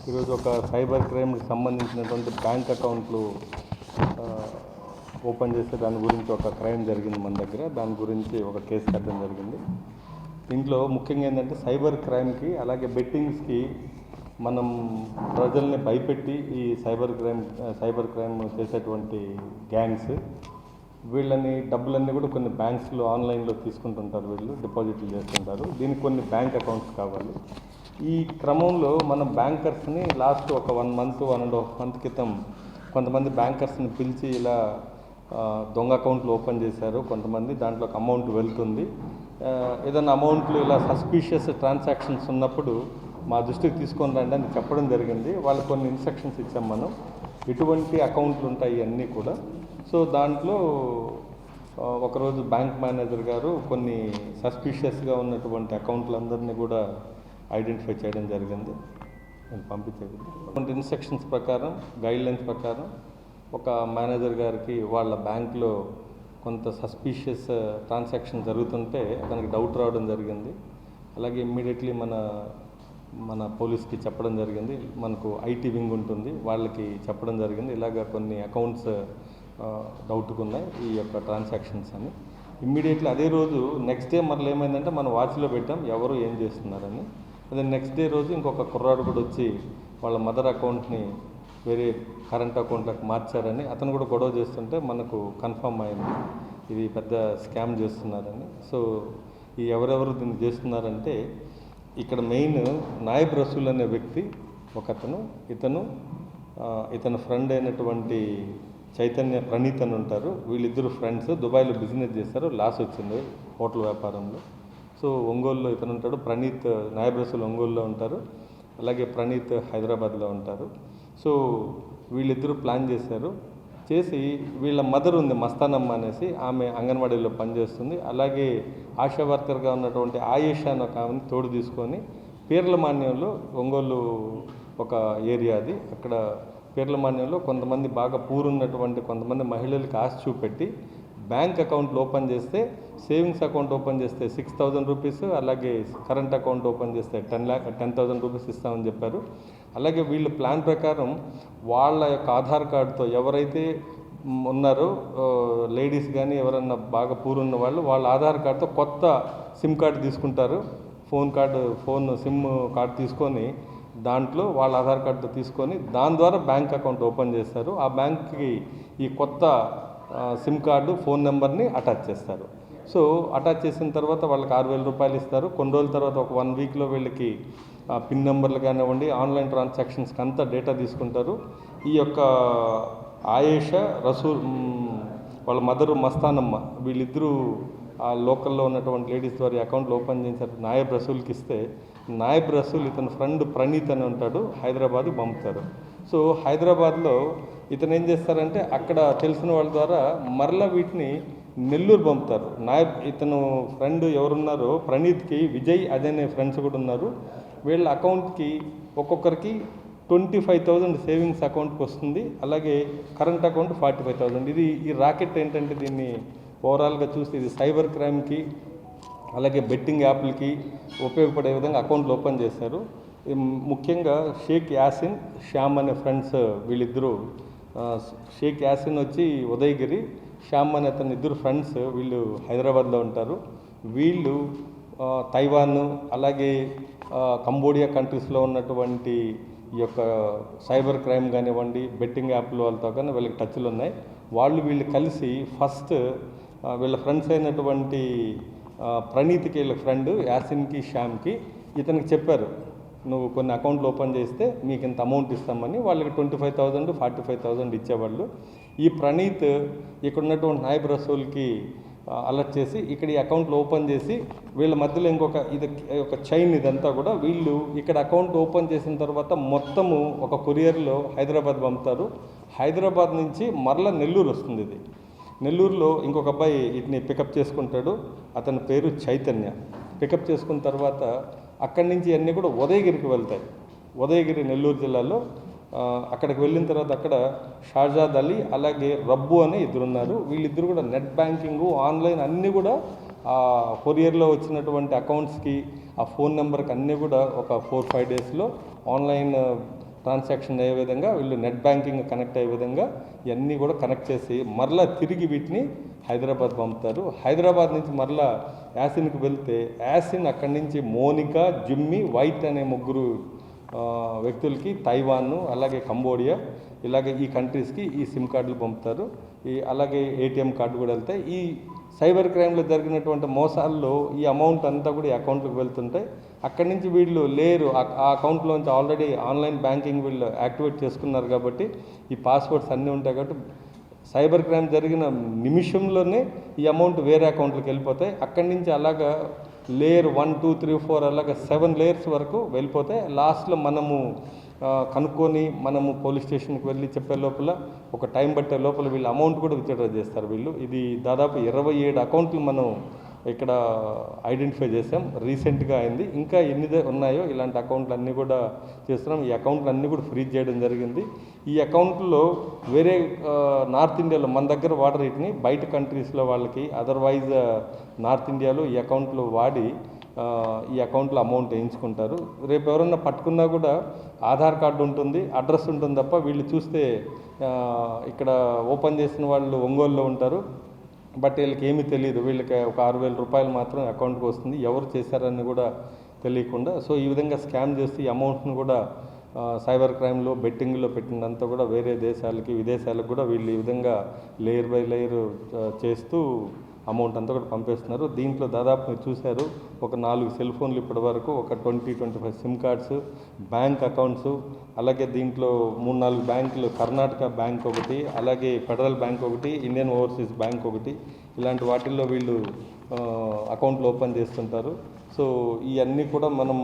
ఈరోజు ఒక సైబర్ క్రైమ్కి సంబంధించినటువంటి బ్యాంక్ అకౌంట్లు ఓపెన్ చేస్తే దాని గురించి ఒక క్రైమ్ జరిగింది మన దగ్గర. దాని గురించి ఒక కేసు కట్టడం జరిగింది. దీంట్లో ముఖ్యంగా ఏంటంటే సైబర్ క్రైమ్కి అలాగే బెట్టింగ్స్కి మనం ప్రజల్ని భయపెట్టి ఈ సైబర్ క్రైమ్ చేసేటువంటి గ్యాంగ్స్ వీళ్ళని డబ్బులన్నీ కూడా కొన్ని బ్యాంక్స్లో ఆన్లైన్లో తీసుకుంటుంటారు, వీళ్ళు డిపాజిట్లు చేస్తుంటారు. దీనికి కొన్ని బ్యాంక్ అకౌంట్స్ కావాలి. ఈ క్రమంలో మనం బ్యాంకర్స్ని లాస్ట్ ఒక 1 month 1.5 month క్రితం కొంతమంది బ్యాంకర్స్ని పిలిచి ఇలా దొంగ అకౌంట్లు ఓపెన్ చేశారు కొంతమంది, దాంట్లోకి అమౌంట్ వెళ్తుంది, ఏదైనా అమౌంట్లు ఇలా సస్పీషియస్ ట్రాన్సాక్షన్స్ ఉన్నప్పుడు మా దృష్టికి తీసుకొని రండి అని చెప్పడం జరిగింది. వాళ్ళకి కొన్ని ఇన్స్ట్రక్షన్స్ ఇచ్చాం మనం, ఎటువంటి అకౌంట్లు ఉంటాయి అన్నీ కూడా. సో దాంట్లో ఒకరోజు బ్యాంక్ మేనేజర్ గారు కొన్ని సస్పీషియస్గా ఉన్నటువంటి అకౌంట్లందరినీ కూడా ఐడెంటిఫై చేయడం జరిగింది. నేను పంపించేది కొన్ని ఇన్స్ట్రక్షన్స్ ప్రకారం, గైడ్లైన్స్ ప్రకారం ఒక మేనేజర్ గారికి వాళ్ళ బ్యాంక్లో కొంత సస్పీషియస్ ట్రాన్సాక్షన్ జరుగుతుంటే అతనికి డౌట్ రావడం జరిగింది. అలాగే ఇమ్మీడియట్లీ మన పోలీస్కి చెప్పడం జరిగింది. మనకు ఐటీ వింగ్ ఉంటుంది, వాళ్ళకి చెప్పడం జరిగింది. ఇలాగ కొన్ని అకౌంట్స్ డౌట్గా ఉన్నాయి ఈ యొక్క ట్రాన్సాక్షన్స్ అని. ఇమ్మీడియట్లీ అదే రోజు నెక్స్ట్ డే మరలా ఏమైందంటే మనం వాచ్లో పెట్టాం ఎవరు ఏం చేస్తున్నారని. అదే నెక్స్ట్ డే రోజు ఇంకొక కుర్రాడు కూడా వచ్చి వాళ్ళ మదర్ అకౌంట్ని వేరే కరెంట్ అకౌంట్లకు మార్చారని అతను కూడా గొడవ చేస్తుంటే మనకు కన్ఫర్మ్ అయింది ఇది పెద్ద స్కామ్ చేస్తున్నారని. సో ఈ ఎవరెవరు దీన్ని చేస్తున్నారంటే ఇక్కడ మెయిన్ నాయబ్ రసూల్ అనే వ్యక్తి ఒకతను, ఇతను ఫ్రెండ్ అయినటువంటి చైతన్య ప్రణీత్ అని ఉంటారు. వీళ్ళిద్దరు ఫ్రెండ్స్ దుబాయ్లో బిజినెస్ చేస్తారు, లాస్ వచ్చింది హోటల్ వ్యాపారంలో. సో ఒంగోలులో ఇతను ఉంటాడు, ప్రణీత్ నాయబ్ రసూల్ ఒంగోలులో ఉంటారు, అలాగే ప్రణీత్ హైదరాబాద్లో ఉంటారు. సో వీళ్ళిద్దరూ ప్లాన్ చేసి వీళ్ళ మదర్ ఉంది మస్తానమ్మ అనేసి, ఆమె అంగన్వాడీలో పనిచేస్తుంది. అలాగే ఆశా వర్కర్గా ఉన్నటువంటి ఆయేషా అని ఒక ఆమెను తోడు తీసుకొని పీర్లమాన్యంలో, ఒంగోలు ఒక ఏరియా అది, అక్కడ పీర్లమాన్యంలో కొంతమంది బాగా పూరున్నటువంటి కొంతమంది మహిళలకి ఆశ చూపెట్టి బ్యాంక్ అకౌంట్లు ఓపెన్ చేస్తే, సేవింగ్స్ అకౌంట్ ఓపెన్ చేస్తే 6,000 రూపీస్, అలాగే కరెంట్ అకౌంట్ ఓపెన్ చేస్తే 10,000 రూపీస్ ఇస్తామని చెప్పారు. అలాగే వీళ్ళు ప్లాన్ ప్రకారం వాళ్ళ యొక్క ఆధార్ కార్డుతో ఎవరైతే ఉన్నారో లేడీస్ కానీ ఎవరన్నా బాగా పూరున్న వాళ్ళు వాళ్ళ ఆధార్ కార్డుతో కొత్త సిమ్ కార్డు తీసుకుంటారు, ఫోన్ సిమ్ కార్డు తీసుకొని దాంట్లో వాళ్ళ ఆధార్ కార్డుతో తీసుకొని దాని ద్వారా బ్యాంక్ అకౌంట్ ఓపెన్ చేస్తారు. ఆ బ్యాంక్కి ఈ కొత్త సిమ్ కార్డు ఫోన్ నెంబర్ని అటాచ్ చేస్తారు. సో అటాచ్ చేసిన తర్వాత వాళ్ళకి 6,000 రూపాయలు ఇస్తారు. కొన్ని రోజుల తర్వాత ఒక 1 weekలో వీళ్ళకి పిన్ నెంబర్లు కానివ్వండి, ఆన్లైన్ ట్రాన్సాక్షన్స్కి అంతా డేటా తీసుకుంటారు. ఈ యొక్క ఆయేషా రసూల్ వాళ్ళ మదరు మస్తానమ్మ వీళ్ళిద్దరూ ఆ లోకల్లో ఉన్నటువంటి లేడీస్ ద్వారా అకౌంట్లు ఓపెన్ చేశారు. నాయబ్ రసూల్కి ఇస్తే నాయబ్ రసూల్ ఇతని ఫ్రెండ్ ప్రణీత్ అని ఉంటాడు, హైదరాబాద్కి పంపుతారు. సో హైదరాబాద్లో ఇతను ఏం చేస్తారంటే అక్కడ తెలిసిన వాళ్ళ ద్వారా మరలా వీటిని నెల్లూరు పంపుతారు. ఇతను ఫ్రెండ్ ఎవరున్నారో ప్రణీత్కి విజయ్ అనే ఫ్రెండ్స్ కూడా ఉన్నారు. వీళ్ళ అకౌంట్కి ఒక్కొక్కరికి 25,000 సేవింగ్స్ అకౌంట్కి వస్తుంది, అలాగే కరెంట్ అకౌంట్ 45,000. ఈ రాకెట్ ఏంటంటే దీన్ని ఓవరాల్గా చూస్తే ఇది సైబర్ క్రైమ్కి అలాగే బెట్టింగ్ యాప్లకి ఉపయోగపడే విధంగా అకౌంట్లు ఓపెన్ చేశారు. ముఖ్యంగా షేక్ యాసిన్, శ్యామ్ అనే ఫ్రెండ్స్ వీళ్ళిద్దరూ. షేక్ యాసిన్ వచ్చి ఉదయగిరి, శ్యామ్ అనే అతని ఇద్దరు ఫ్రెండ్స్, వీళ్ళు హైదరాబాద్లో ఉంటారు. వీళ్ళు తైవాన్ అలాగే కంబోడియా కంట్రీస్లో ఉన్నటువంటి ఈ యొక్క సైబర్ క్రైమ్ కానివ్వండి, బెట్టింగ్ యాప్ల వాళ్ళతో కానీ వీళ్ళకి టచ్లు ఉన్నాయి. వీళ్ళు కలిసి ఫస్ట్ వీళ్ళ ఫ్రెండ్స్ అయినటువంటి ప్రణీత్కి వీళ్ళ ఫ్రెండ్ యాసిన్కి శ్యామ్కి ఇతనికి చెప్పారు, నువ్వు కొన్ని అకౌంట్లు ఓపెన్ చేస్తే మీకు ఇంత అమౌంట్ ఇస్తామని. వాళ్ళకి 25,000 45,000 ఇచ్చేవాళ్ళు. ఈ ప్రణీత్ ఇక్కడ ఉన్నటువంటి నాయబ్ రసూల్కి అలర్ట్ చేసి ఇక్కడ ఈ అకౌంట్లు ఓపెన్ చేసి వీళ్ళ మధ్యలో ఒక చైన్ ఇదంతా కూడా. వీళ్ళు ఇక్కడ అకౌంట్ ఓపెన్ చేసిన తర్వాత మొత్తము ఒక కొరియర్లో హైదరాబాద్ పంపుతారు. హైదరాబాద్ నుంచి మరలా నెల్లూరు వస్తుంది. ఇది నెల్లూరులో ఇంకొక అబ్బాయి వీటిని పికప్ చేసుకుంటాడు, అతని పేరు చైతన్య. పికప్ చేసుకున్న తర్వాత అక్కడి నుంచి అన్నీ కూడా ఉదయగిరికి వెళ్తాయి. ఉదయగిరి నెల్లూరు జిల్లాలో అక్కడికి వెళ్ళిన తర్వాత అక్కడ షాజాద్ అలీ అలాగే రబ్బు అనే ఇద్దరు ఉన్నారు. వీళ్ళిద్దరు కూడా నెట్ బ్యాంకింగ్ ఆన్లైన్ అన్నీ కూడా ఆ కొరియర్లో వచ్చినటువంటి అకౌంట్స్కి ఆ ఫోన్ నెంబర్కి అన్నీ కూడా ఒక 4-5 డేస్లో ఆన్లైన్ ట్రాన్సాక్షన్ అయ్యే విధంగా వీళ్ళు నెట్ బ్యాంకింగ్ కనెక్ట్ అయ్యే విధంగా ఇవన్నీ కూడా కనెక్ట్ చేసి మరలా తిరిగి వీటిని హైదరాబాద్ పంపుతారు. హైదరాబాద్ నుంచి మరలా యాసిన్కి వెళ్తే యాసిన్ అక్కడి నుంచి మోనికా, జిమ్మీ, వైట్ అనే ముగ్గురు వ్యక్తులకి తైవాన్, అలాగే కంబోడియా, ఇలాగే ఈ కంట్రీస్కి ఈ సిమ్ కార్డులు పంపుతారు. అలాగే ఏటీఎం కార్డు కూడా వెళ్తాయి. ఈ సైబర్ క్రైమ్లో జరిగినటువంటి మోసాల్లో ఈ అమౌంట్ అంతా కూడా ఈ అకౌంట్లకు వెళ్తుంటాయి. అక్కడి నుంచి వీళ్ళు లేరు, ఆ అకౌంట్లోంచి ఆల్రెడీ ఆన్లైన్ బ్యాంకింగ్ వీళ్ళు యాక్టివేట్ చేసుకున్నారు కాబట్టి ఈ పాస్వర్డ్స్ అన్నీ ఉంటాయి కాబట్టి సైబర్ క్రైమ్ జరిగిన నిమిషంలోనే ఈ అమౌంట్ వేరే అకౌంట్లకు వెళ్ళిపోతాయి. అక్కడి నుంచి అలాగా లేయర్ 1, 2, 3, 4 అలాగా 7 లేయర్స్ వరకు వెళ్ళిపోతాయి. లాస్ట్లో మనము కనుక్కొని మనము పోలీస్ స్టేషన్కి వెళ్ళి చెప్పే లోపల ఒక టైం పట్టే లోపల వీళ్ళు అమౌంట్ కూడా విత్డ్రా చేస్తారు వీళ్ళు. ఇది దాదాపు 27 అకౌంట్లు మనం ఇక్కడ ఐడెంటిఫై చేసాం. రీసెంట్గా అయింది. ఇంకా ఎన్ని ఉన్నాయో ఇలాంటి అకౌంట్లు అన్నీ కూడా చేస్తున్నాం. ఈ అకౌంట్లు అన్నీ కూడా ఫ్రీజ్ చేయడం జరిగింది. ఈ అకౌంట్లో వేరే నార్త్ ఇండియాలో మన దగ్గర వాడరు వీటిని, బయట కంట్రీస్లో వాళ్ళకి అదర్వైజ్ నార్త్ ఇండియాలో ఈ అకౌంట్లు వాడి ఈ అకౌంట్లో అమౌంట్ వేయించుకుంటారు. రేపు ఎవరన్నా పట్టుకున్నా కూడా ఆధార్ కార్డు ఉంటుంది, అడ్రస్ ఉంటుంది తప్ప వీళ్ళు చూస్తే ఇక్కడ ఓపెన్ చేసిన వాళ్ళు ఒంగోలులో ఉంటారు, బట్ వీళ్ళకి ఏమీ తెలియదు. వీళ్ళకి ఒక 6,000 రూపాయలు మాత్రం అకౌంట్కి వస్తుంది, ఎవరు చేశారని కూడా తెలియకుండా. సో ఈ విధంగా స్కామ్ చేసి అమౌంట్ను కూడా సైబర్ క్రైమ్లో బెట్టింగ్లో పెట్టినంతా కూడా వేరే దేశాలకి విదేశాలకు కూడా వీళ్ళు ఈ విధంగా లేయర్ బై లేయర్ చేస్తూ అమౌంట్ అంతా కూడా పంపేస్తున్నారు. దీంట్లో దాదాపు మీరు చూశారు ఒక 4 సెల్ ఫోన్లు ఇప్పటి వరకు, ఒక 20-25 సిమ్ కార్డ్స్, బ్యాంక్ అకౌంట్స్, అలాగే దీంట్లో 3-4 బ్యాంకులు, కర్ణాటక బ్యాంక్ ఒకటి, అలాగే ఫెడరల్ బ్యాంక్ ఒకటి, ఇండియన్ ఓవర్సీస్ బ్యాంక్ ఒకటి, ఇలాంటి వాటిల్లో వీళ్ళు అకౌంట్లు ఓపెన్ చేస్తుంటారు. సో ఇవన్నీ కూడా మనం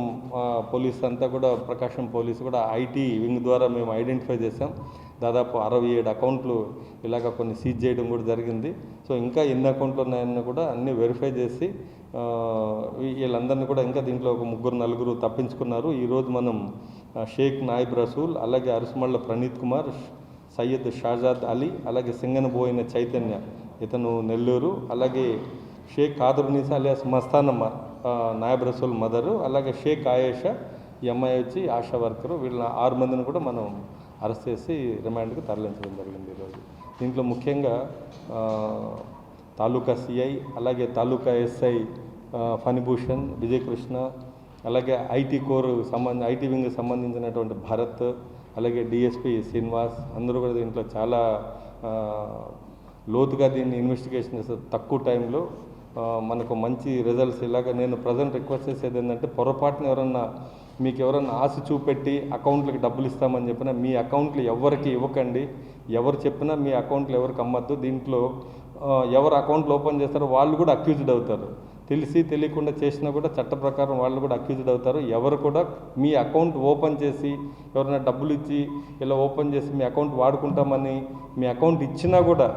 పోలీస్ అంతా కూడా ప్రకాశం పోలీసు కూడా ఐటీ వింగ్ ద్వారా మేము ఐడెంటిఫై చేసాం. దాదాపు 67 అకౌంట్లు ఇలాగ కొన్ని సీజ్ చేయడం కూడా జరిగింది. సో ఇంకా ఎన్ని అకౌంట్లు ఉన్నాయన్న కూడా అన్నీ వెరిఫై చేసి వీళ్ళందరినీ కూడా ఇంకా దీంట్లో ఒక 3-4 తప్పించుకున్నారు. ఈరోజు మనం షేక్ నాయిబ్ రసూల్, అలాగే అరుసుమళ్ళ ప్రణీత్ కుమార్, సయ్యద్ షాజాద్ అలీ, అలాగే సింగనబోయిన చైతన్య ఇతను నెల్లూరు, అలాగే షేక్ కాదరునీసా అలియాస్ మస్తానమ్మ నాయబ్ రసూల్ మదరు, అలాగే షేక్ ఆయేషా ఈ అమ్మాయి వచ్చి ఆశా వర్కరు, వీళ్ళ 6 మందిని కూడా మనం అరెస్ట్ చేసి రిమాండ్కి తరలించడం జరిగింది ఈరోజు. దీంట్లో ముఖ్యంగా తాలూకా సిఐ, అలాగే తాలూకా ఎస్ఐ ఫణిభూషణ్, విజయకృష్ణ, అలాగే ఐటీ వింగ్కి సంబంధించినటువంటి భరత్, అలాగే డిఎస్పి శ్రీనివాస్ అందరూ కూడా దీంట్లో చాలా లోతుగా దీన్ని ఇన్వెస్టిగేషన్ చేస్తారు. తక్కువ టైంలో మనకు మంచి రిజల్ట్స్. ఇలాగ నేను ప్రజెంట్ రిక్వెస్ట్ చేసేది ఏంటంటే, పొరపాటున మీకు ఎవరన్నా ఆశ చూపెట్టి అకౌంట్లకి డబ్బులు ఇస్తామని చెప్పినా మీ అకౌంట్లు ఎవరికి ఇవ్వకండి. ఎవరు చెప్పినా మీ అకౌంట్లు ఎవరికి అమ్మద్దు. దీంట్లో ఎవరు అకౌంట్లు ఓపెన్ చేస్తారో వాళ్ళు కూడా అక్యూజ్డ్ అవుతారు. తెలిసి తెలియకుండా చేసినా కూడా చట్ట ప్రకారం వాళ్ళు కూడా అక్యూజ్డ్ అవుతారు. ఎవరు కూడా మీ అకౌంట్ ఓపెన్ చేసి ఎవరైనా డబ్బులు ఇచ్చి ఇలా ఓపెన్ చేసి మీ అకౌంట్ వాడుకుంటామని మీ అకౌంట్ ఇచ్చినా కూడా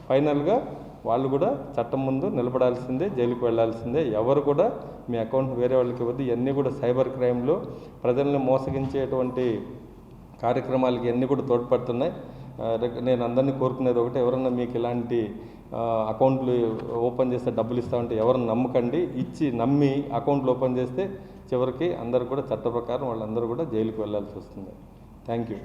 ఫైనల్గా వాళ్ళు కూడా చట్టం ముందు నిలబడాల్సిందే, జైలుకు వెళ్లాల్సిందే. ఎవరు కూడా మీ అకౌంట్ వేరే వాళ్ళకి ఇవ్వద్దు. ఇవన్నీ కూడా సైబర్ క్రైమ్లో ప్రజల్ని మోసగించేటువంటి కార్యక్రమాలకి ఇవన్నీ కూడా తోడ్పడుతున్నాయి. నేను అందరినీ కోరుకునేది ఒకటి, ఎవరన్నా మీకు ఇలాంటి అకౌంట్లు ఓపెన్ చేస్తే డబ్బులు ఇస్తామంటే ఎవరిని నమ్మకండి. ఇచ్చి నమ్మి అకౌంట్లు ఓపెన్ చేస్తే చివరికి అందరూ కూడా చట్ట ప్రకారం వాళ్ళందరూ కూడా జైలుకు వెళ్లాల్సి వస్తుంది. Thank you.